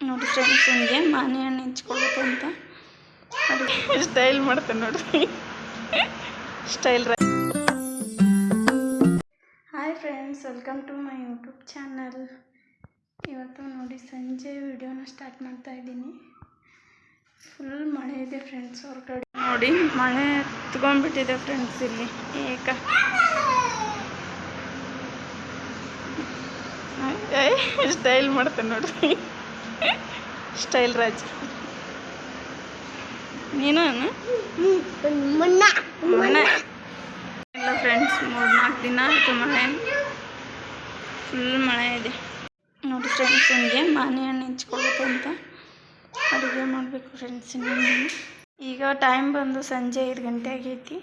ನೋಡಿ ಫ್ರೆಂಡ್ಸ್, ನನಗೆ ಮಾನೆ ಹಣ್ಣು ಹೆಂಚ್ಕೊಳ್ಬೇಕು ಅಂತ ಅಡುಗೆ ಸ್ಟೈಲ್ ಮಾಡ್ತೇನೆ ನೋಡ್ರಿ. Style. Hi friends, welcome to my YouTube channel. ಇವತ್ತು ನೋಡಿ ಸಂಜೆ ವಿಡಿಯೋನ ಸ್ಟಾರ್ಟ್ ಮಾಡ್ತಾ ಇದ್ದೀನಿ. ಫುಲ್ ಮಳೆ ಇದೆ ಫ್ರೆಂಡ್ಸ್ ಹೊರಗಡೆ. ನೋಡಿ ಮಳೆ ಹತ್ಕೊಂಡ್ಬಿಟ್ಟಿದೆ ಫ್ರೆಂಡ್ಸ್. ಇಲ್ಲಿ ಸ್ಟೈಲ್ ಮಾಡ್ತೇನೆ ನೋಡ್ರಿ. ಸ್ಟೈಲ್ ರಾಜ್. ನೀನು ಇಲ್ಲ ಫ್ರೆಂಡ್ಸ್, 3-4 ದಿನ ಆಯಿತು ಮಳೆ. ಫುಲ್ ಮಳೆ ಇದೆ ನೋಡಿ ಫ್ರೆಂಡ್ಸ್. ನನಗೆ ಮಾನೆ ಹಣ್ಣು ಹೆಂಚ್ಕೊಳ್ಬೇಕು ಅಂತ ಅಡುಗೆ ಮಾಡಬೇಕು ಫ್ರೆಂಡ್ಸ್. ಈಗ ಟೈಮ್ ಬಂದು ಸಂಜೆ 5 ಗಂಟೆ ಆಗೈತಿ.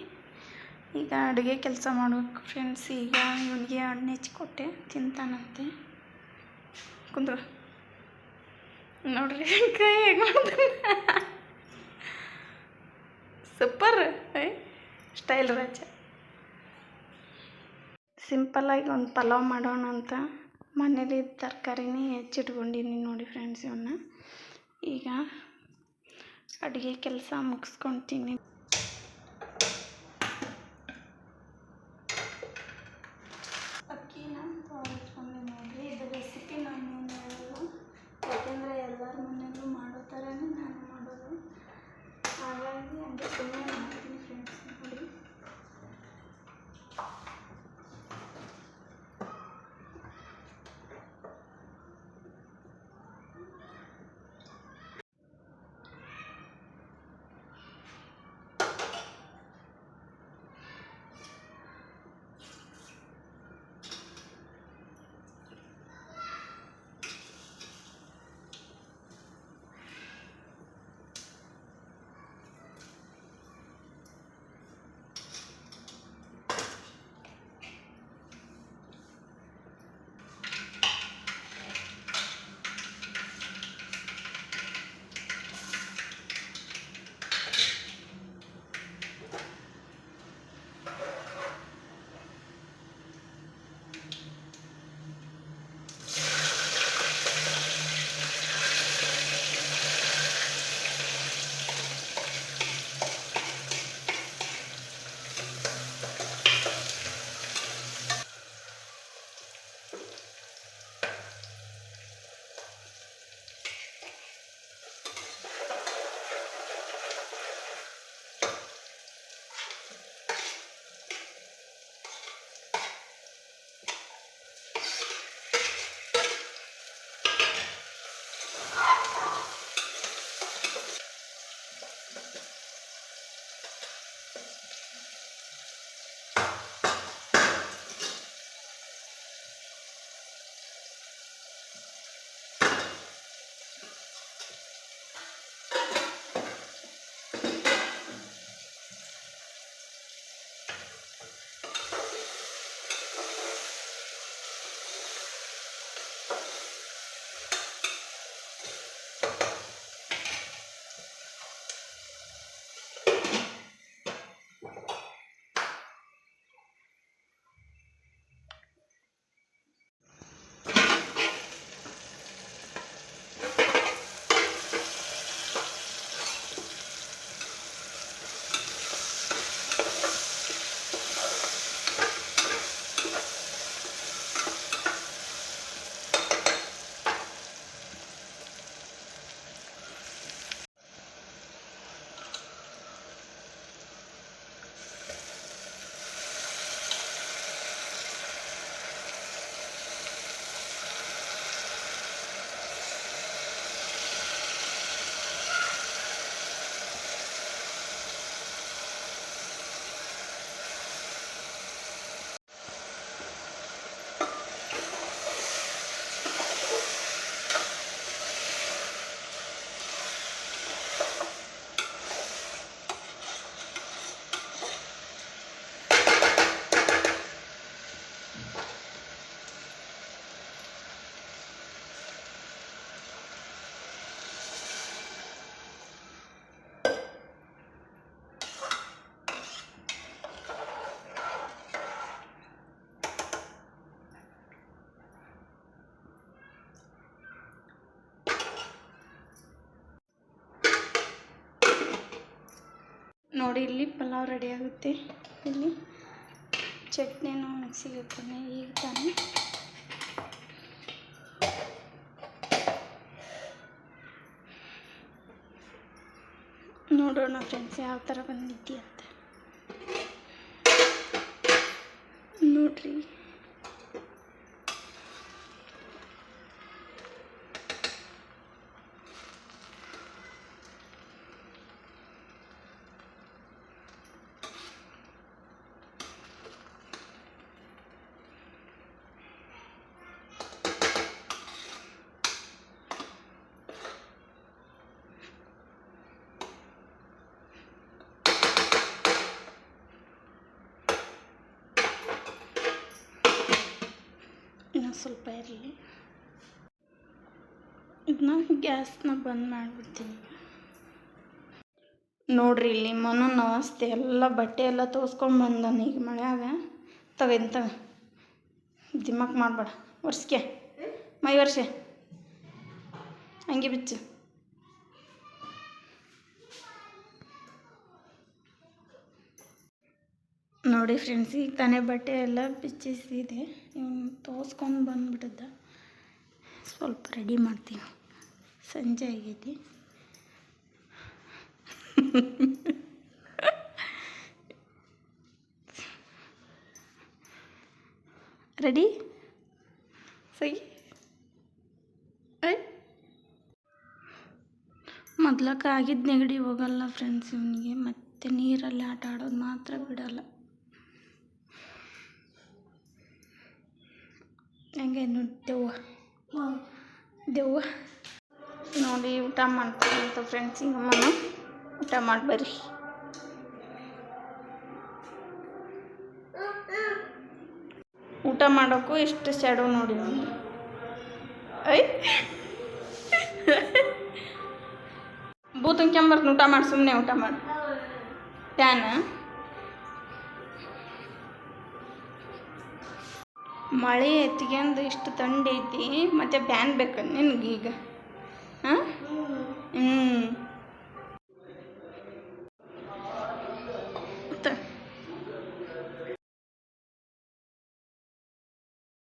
ಈಗ ಅಡುಗೆ ಕೆಲಸ ಮಾಡಬೇಕು ಫ್ರೆಂಡ್ಸ್. ಈಗ ಇವನಿಗೆ ಹಣ್ಣು ಹೆಚ್ಕೊಟ್ಟೆ, ತಿಂತಾನಂತೆ. ಕುಂದ್ರ ನೋಡ್ರಿ ಕೈ ಹೇಗೆ ಮಾಡ್ತಾನೆ. ಸೂಪರ್ ಸ್ಟೈಲ್ ರಾಜ. ಸಿಂಪಲ್ಲಾಗಿ ಒಂದು ಪಲಾವ್ ಮಾಡೋಣ ಅಂತ ಮನೇಲಿ ತರಕಾರಿನೇ ಹೆಚ್ಚಿಟ್ಕೊಂಡಿನಿ ನೋಡಿ ಫ್ರೆಂಡ್ಸ್. ಇವನ್ನ ಈಗ ಅಡುಗೆ ಕೆಲಸ ಮುಗಿಸ್ಕೊತೀನಿ. ಅಕ್ಕಿನ ತೊಳೆದ್ಕೊಂಡು ನೋಡಿರಿ. ಇದು ರೆಸಿಪಿ ನಾನು ಏನು ಹೇಳೋದು, ಯಾಕೆಂದರೆ ಎಲ್ಲರ ಮನೆಯಲ್ಲೂ ಮಾಡೋ ಥರನೇ ನಾನು ಮಾಡೋದು. ಹಾಗಾಗಿ ಹಂಗೆ ಸುಮ್ಮನೆ ಮಾಡ್ತೀನಿ ಫ್ರೆಂಡ್ಸ್. ನೋಡಿ ನೋಡಿ ಇಲ್ಲಿ ಪಲಾವ್ ರೆಡಿ ಆಗುತ್ತೆ. ಇಲ್ಲಿ ಚಟ್ನಿನೂ ಮಿಕ್ಸಿಗೆ ಹಾಕ್ತಾನೆ ಈಗ ತಾನೆ. ನೋಡೋಣ ಫ್ರೆಂಡ್ಸ್ ಯಾವ ಥರ ಬಂದಿದ್ದಿ ಅಂತ ನೋಡ್ರಿ. ಸ್ವಲ್ಪ ಇರಲಿ. ಇದನ್ನ ಗ್ಯಾಸ್ನ ಬಂದ್ ಮಾಡಿಬಿಡ್ತೀನಿ. ನೋಡ್ರಿ ಇಲ್ಲಿ ಮನನ ಅವಸ್ಥೆ ಎಲ್ಲ ಬಟ್ಟೆ ಎಲ್ಲ ತೋರಿಸ್ಕೊಂಡು ಬಂದಾನ ಈಗ ಮಳೆಯಾಗ. ತಗ ದಿಮ್ಮಕ್ ಮಾಡಬೇಡ, ಒರ್ಸ್ಕೆ ಮೈ ವರ್ಷೆ ಹಂಗೆ ಬಿಚ್ಚು. ನೋಡಿ ಫ್ರೆಂಡ್ಸ್ ಈಗ ತಾನೇ ಬಟ್ಟೆ ಎಲ್ಲ ಬಿಚ್ಚಿಸಿದೆ. ಇವನು ತೋರಿಸ್ಕೊಂಡು ಬಂದುಬಿಟ್ಟಿದ್ದ. ಸ್ವಲ್ಪ ರೆಡಿ ಮಾಡ್ತೀನಿ, ಸಂಜೆ ಆಗೈತಿ. ರೆಡಿ ಸರಿ. ಮೊದ್ಲಕ್ಕೆ ಆಗಿದ್ದ ನೆಗಡಿ ಹೋಗಲ್ಲ ಫ್ರೆಂಡ್ಸ್ ಇವನಿಗೆ. ಮತ್ತೆ ನೀರಲ್ಲಿ ಆಟ ಆಡೋದು ಮಾತ್ರ ಬಿಡಲ್ಲ. ಹೆಂಗೆ ನೋಡಿ ದೆವ್ವ ನೋಡಿ ಊಟ ಮಾಡ್ತೀನಿ ಅಂತ ಫ್ರೆಂಡ್ಸ್. ಹಿಂಗಮ್ಮನ ಊಟ ಮಾಡಿ ಬರ್ರಿ. ಊಟ ಮಾಡೋಕ್ಕೂ ಎಷ್ಟು ಸ್ಯಾಡೋ ನೋಡಿ ಒಂದು. ಐ ಬೂತಂಕ್ಯಂಬರ್ತ ಊಟ ಮಾಡಿ ಸುಮ್ಮನೆ ಊಟ ಮಾಡಿ. ಟ್ಯಾನ್ ಮಳೆ ಎತ್ಕೊಂಡು ಇಷ್ಟು ತಂಡ ಐತಿ, ಮತ್ತು ಫ್ಯಾನ್ ಬೇಕು ನಿನಗೀಗ.